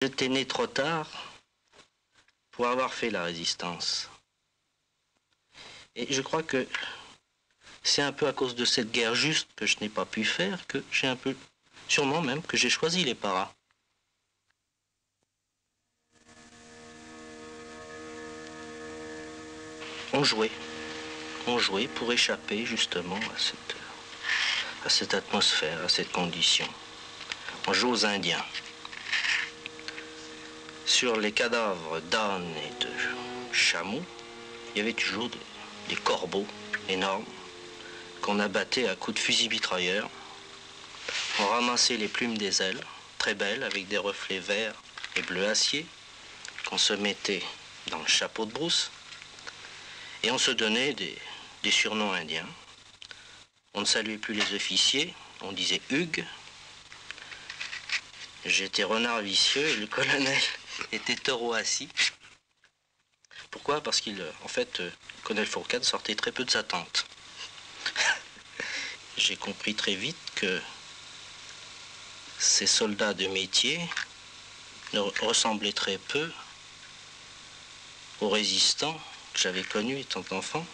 J'étais né trop tard pour avoir fait la résistance. Et je crois que c'est un peu à cause de cette guerre juste que je n'ai pas pu faire que j'ai un peu, sûrement même, que j'ai choisi les paras. On jouait pour échapper justement à cette atmosphère, à cette condition. On joue aux Indiens. Sur les cadavres d'ânes et de chameaux, il y avait toujours des corbeaux énormes qu'on abattait à coups de fusil mitrailleur. On ramassait les plumes des ailes, très belles, avec des reflets verts et bleu acier, qu'on se mettait dans le chapeau de brousse. Et on se donnait des surnoms indiens. On ne saluait plus les officiers, on disait Hugues. J'étais renard vicieux et le colonel était taureau assis. Pourquoi? Parce qu'il, en fait, le colonel Fourcade sortait très peu de sa tente. J'ai compris très vite que ces soldats de métier ressemblaient très peu aux résistants que j'avais connus étant enfant.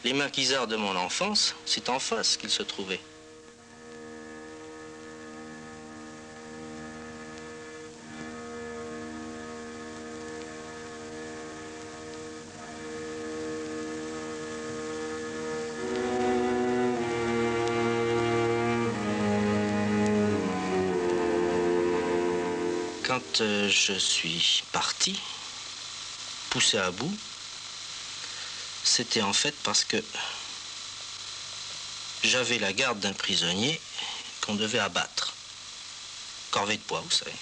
Les maquisards de mon enfance, c'est en face qu'ils se trouvaient. Quand je suis parti, poussé à bout, c'était en fait parce que j'avais la garde d'un prisonnier qu'on devait abattre. Corvée de bois, vous savez.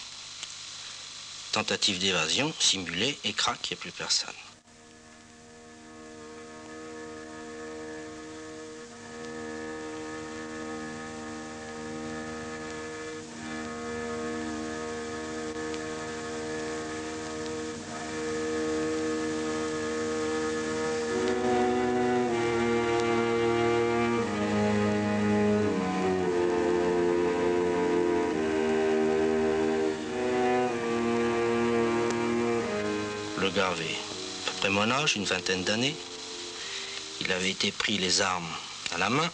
Tentative d'évasion, simulée, et crac, il n'y a plus personne. Le gars avait à peu près mon âge, une vingtaine d'années. Il avait été pris les armes à la main.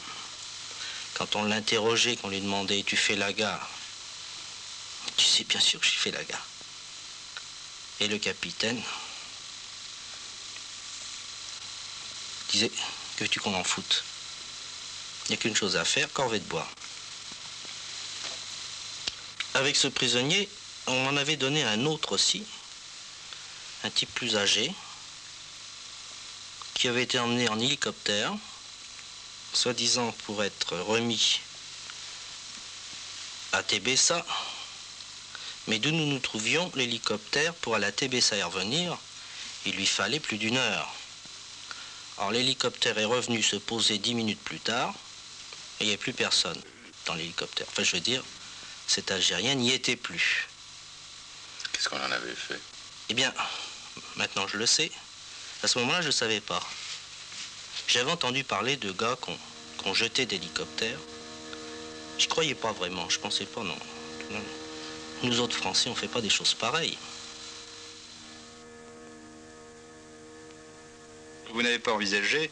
Quand on l'interrogeait, qu'on lui demandait « Tu fais la gare ?» Tu sais bien sûr que j'ai fait la gare. Et le capitaine disait « Que veux-tu qu'on en foute? Il n'y a qu'une chose à faire, corvée de bois. » Avec ce prisonnier, on m'en avait donné un autre aussi, un type plus âgé, qui avait été emmené en hélicoptère, soi-disant pour être remis à Tébessa. Mais d'où nous nous trouvions, l'hélicoptère, pour aller à Tébessa et revenir, il lui fallait plus d'1 heure. Alors l'hélicoptère est revenu se poser 10 minutes plus tard, et il n'y avait plus personne dans l'hélicoptère. Enfin, je veux dire, cet Algérien n'y était plus. Qu'est-ce qu'on en avait fait? Eh bien, maintenant je le sais. À ce moment-là, je ne savais pas. J'avais entendu parler de gars qu'on jetait d'hélicoptères. Je croyais pas vraiment, je pensais pas, non. Nous autres Français, on ne fait pas des choses pareilles. Vous n'avez pas envisagé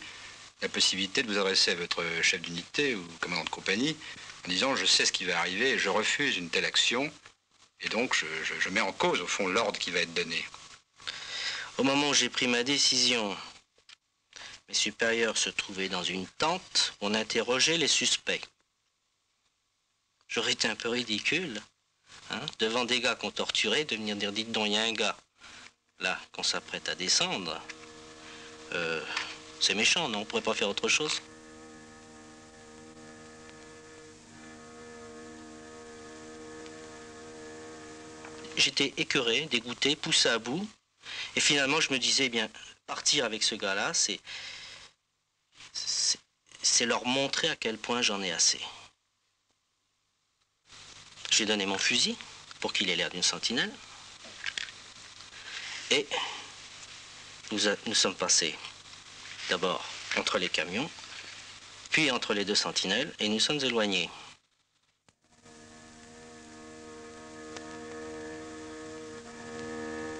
la possibilité de vous adresser à votre chef d'unité ou commandant de compagnie en disant « Je sais ce qui va arriver et je refuse une telle action et donc je mets en cause, au fond, l'ordre qui va être donné. » Au moment où j'ai pris ma décision, mes supérieurs se trouvaient dans une tente où on interrogeait les suspects. J'aurais été un peu ridicule, hein, devant des gars qu'on torturait, de venir dire « Dites donc, il y a un gars, là, qu'on s'apprête à descendre. C'est méchant, non? On pourrait pas faire autre chose? » J'étais écœuré, dégoûté, poussé à bout. Et finalement, je me disais, eh bien, partir avec ce gars-là, c'est leur montrer à quel point j'en ai assez. J'ai donné mon fusil pour qu'il ait l'air d'une sentinelle. Et nous sommes passés d'abord entre les camions, puis entre les 2 sentinelles, et nous sommes éloignés.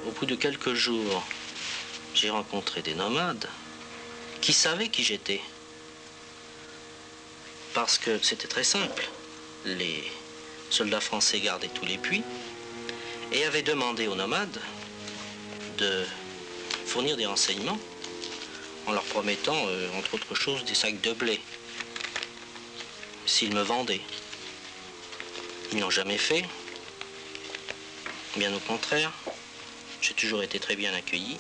au bout de quelques jours, j'ai rencontré des nomades qui savaient qui j'étais. Parce que c'était très simple. Les soldats français gardaient tous les puits et avaient demandé aux nomades de fournir des renseignements en leur promettant, entre autres choses, des sacs de blé s'ils me vendaient. Ils n'ont jamais fait. Bien au contraire, j'ai toujours été très bien accueilli.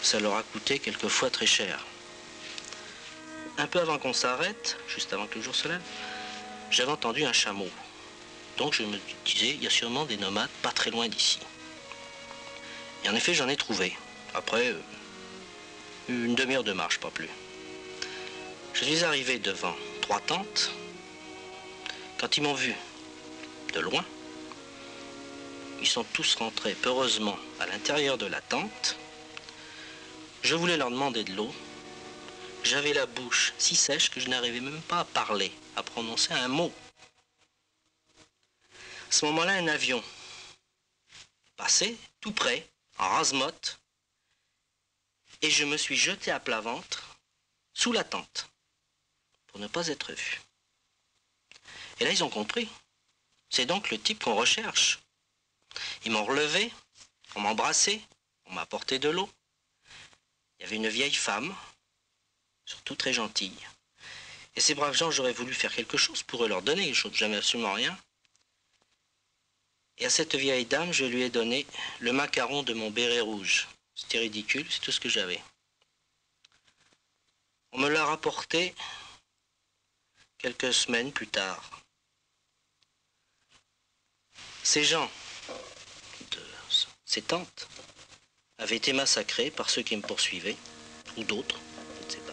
Ça leur a coûté quelquefois très cher. Un peu avant qu'on s'arrête, juste avant que le jour se lève, j'avais entendu un chameau. Donc je me disais, il y a sûrement des nomades pas très loin d'ici. Et en effet, j'en ai trouvé. Après, une demi-heure de marche, pas plus. Je suis arrivé devant 3 tentes. Quand ils m'ont vu de loin, ils sont tous rentrés peureusement à l'intérieur de la tente. Je voulais leur demander de l'eau. J'avais la bouche si sèche que je n'arrivais même pas à parler, à prononcer un mot. À ce moment-là, un avion passait tout près, en rase-motte, et je me suis jeté à plat ventre sous la tente pour ne pas être vu. Et là, ils ont compris. C'est donc le type qu'on recherche. Ils m'ont relevé, on m'a embrassé, on m'a apporté de l'eau. Il y avait une vieille femme, surtout très gentille. Et ces braves gens, j'aurais voulu faire quelque chose pour eux, leur donner quelque chose, jamais absolument rien. Et à cette vieille dame, je lui ai donné le macaron de mon béret rouge. C'était ridicule, c'est tout ce que j'avais. On me l'a rapporté quelques semaines plus tard. Ces gens, ces tantes, avaient été massacrés par ceux qui me poursuivaient, ou d'autres, je ne sais pas.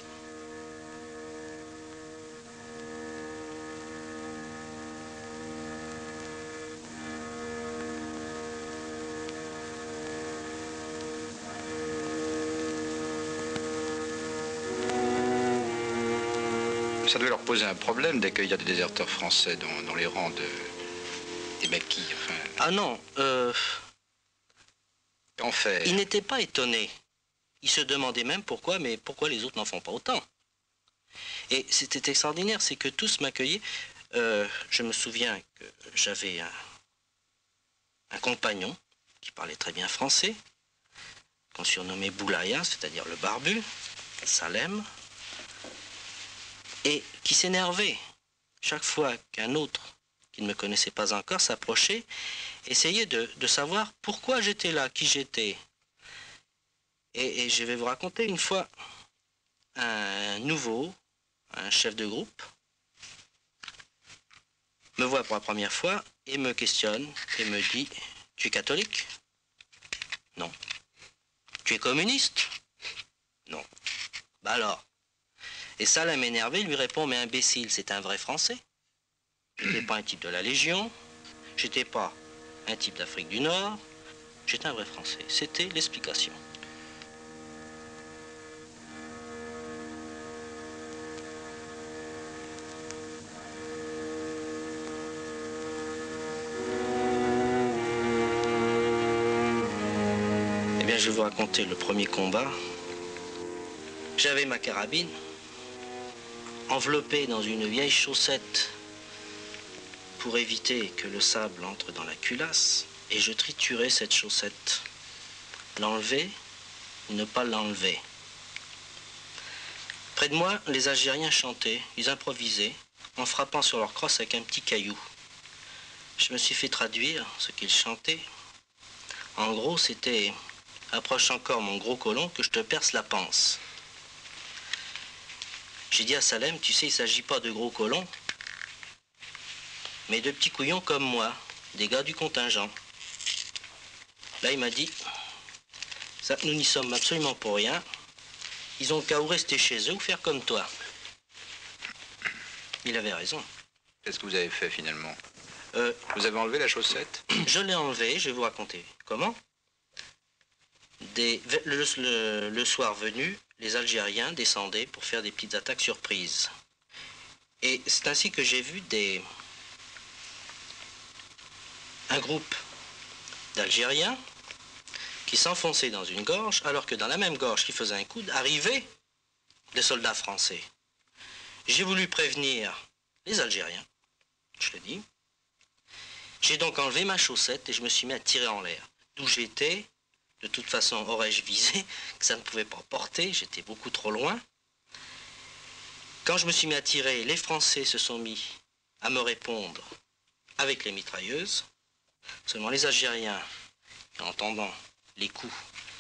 Ça devait leur poser un problème d'accueillir des déserteurs français dans les rangs des maquis. Enfin, Ah non, qu'en faire? ils n'étaient pas étonnés. Ils se demandaient même pourquoi, mais pourquoi les autres n'en font pas autant. Et c'était extraordinaire, c'est que tous m'accueillaient. Je me souviens que j'avais un compagnon qui parlait très bien français, qu'on surnommait Boulaya, c'est-à-dire le barbu, Salem, et qui s'énervait chaque fois qu'un autre qui ne me connaissait pas encore s'approchait, essayait de savoir pourquoi j'étais là, qui j'étais. Et je vais vous raconter une fois un nouveau, un chef de groupe, me voit pour la première fois et me questionne et me dit « Tu es catholique ?»« Non. »« Tu es communiste ?»« Non. »« Bah alors ?» Et Salem énervé lui répond « Mais imbécile, c'est un vrai Français. J'étais pas un type de la Légion, j'étais pas un type d'Afrique du Nord, j'étais un vrai Français. » C'était l'explication. Eh bien, je vais vous raconter le premier combat. J'avais ma carabine enveloppée dans une vieille chaussette pour éviter que le sable entre dans la culasse, et je triturais cette chaussette. L'enlever ou ne pas l'enlever. Près de moi, les Algériens chantaient, ils improvisaient, en frappant sur leur crosse avec un petit caillou. Je me suis fait traduire ce qu'ils chantaient. En gros, c'était « Approche encore mon gros colon que je te perce la panse ». J'ai dit à Salem, tu sais, il ne s'agit pas de gros colons, mais de petits couillons comme moi, des gars du contingent. Là, il m'a dit, ça, nous n'y sommes absolument pour rien. Ils ont qu'à ou rester chez eux ou faire comme toi. Il avait raison. Qu'est-ce que vous avez fait finalement? Vous avez enlevé la chaussette? Je l'ai enlevée, je vais vous raconter comment. Le soir venu, les Algériens descendaient pour faire des petites attaques surprises. Et c'est ainsi que j'ai vu un groupe d'Algériens qui s'enfonçaient dans une gorge, alors que dans la même gorge qui faisait un coude, arrivaient des soldats français. J'ai voulu prévenir les Algériens, je le dis. J'ai donc enlevé ma chaussette et je me suis mis à tirer en l'air. D'où j'étais, de toute façon, aurais-je visé, que ça ne pouvait pas porter, j'étais beaucoup trop loin. Quand je me suis mis à tirer, les Français se sont mis à me répondre avec les mitrailleuses. Seulement les Algériens, en entendant les coups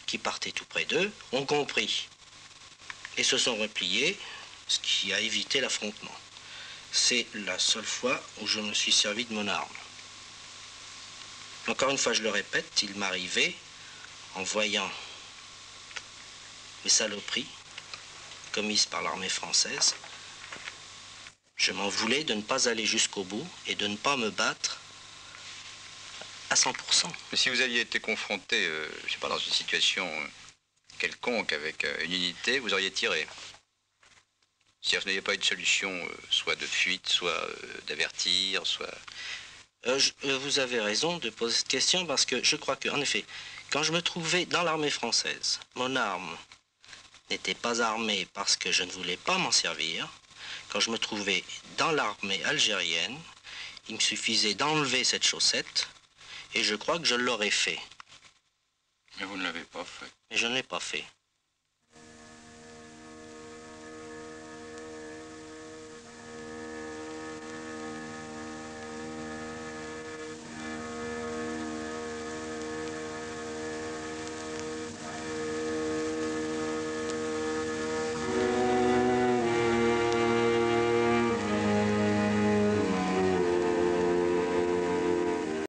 qui partaient tout près d'eux, ont compris et se sont repliés, ce qui a évité l'affrontement. C'est la seule fois où je me suis servi de mon arme. Encore une fois, je le répète, il m'arrivait, en voyant les saloperies commises par l'armée française, je m'en voulais de ne pas aller jusqu'au bout et de ne pas me battre à 100%. Mais si vous aviez été confronté, je ne sais pas, dans une situation quelconque avec une unité, vous auriez tiré. Si vous n'aviez pas eu de solution, soit de fuite, soit d'avertir, soit... Vous avez raison de poser cette question parce que je crois qu'en effet, quand je me trouvais dans l'armée française, mon arme n'était pas armée parce que je ne voulais pas m'en servir. Quand je me trouvais dans l'armée algérienne, il me suffisait d'enlever cette chaussette et je crois que je l'aurais fait. Mais vous ne l'avez pas fait. Mais je ne l'ai pas fait.